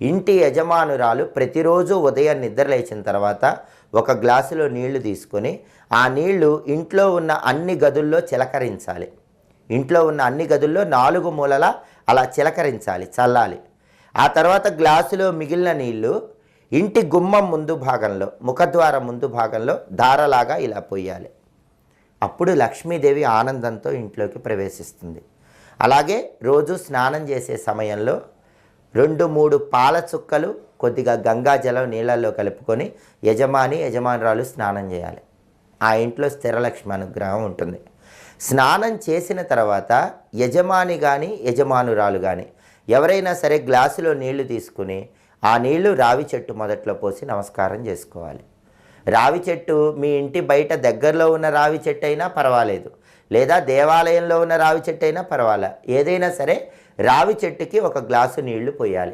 ఇంటి యజమానురాలు ప్రతిరోజు ఉదయం నిద్ర లేచిన తర్వాత ఒక గ్లాసులో నీళ్లు తీసుకొని ఆ నీళ్లు ఇంట్లో ఉన్న అన్ని గదుల్లో చిలకరించాలి. ఇంట్లో ఉన్న అన్ని గదుల్లో 4 మూలల అలా చిలకరించాలి, చల్లాలి. ఆ తర్వాత గ్లాసులో మిగిలిన నీళ్లు ఇంటి గుమ్మం ముందు భాగంలో, ముఖద్వారం ముందు భాగంలో ధారలాగా ఇలా పోయాలి. అప్పుడు లక్ష్మీదేవి ఆనందంతో ఇంట్లోకి ప్రవేశిస్తుంది. అలాగే రోజు స్నానం చేసే సమయంలో 2-3 పాల చుక్కలు కొద్దిగా గంగాజలం నీళ్ళల్లో కలుపుకొని యజమానురాలు స్నానం చేయాలి. ఆ ఇంట్లో స్థిరలక్ష్మి అనుగ్రహం ఉంటుంది. స్నానం చేసిన తర్వాత యజమాని కానీ యజమానురాలు కానీ ఎవరైనా సరే గ్లాసులో నీళ్లు తీసుకుని ఆ నీళ్లు రావి చెట్టు మొదట్లో పోసి నమస్కారం చేసుకోవాలి. రావి చెట్టు మీ ఇంటి బయట దగ్గరలో ఉన్న రావి చెట్టు అయినా పర్వాలేదు, లేదా దేవాలయంలో ఉన్న రావి చెట్టు అయినా పర్వాలేదు, ఏదైనా సరే రావి చెట్టుకి ఒక గ్లాసు నీళ్లు పోయాలి.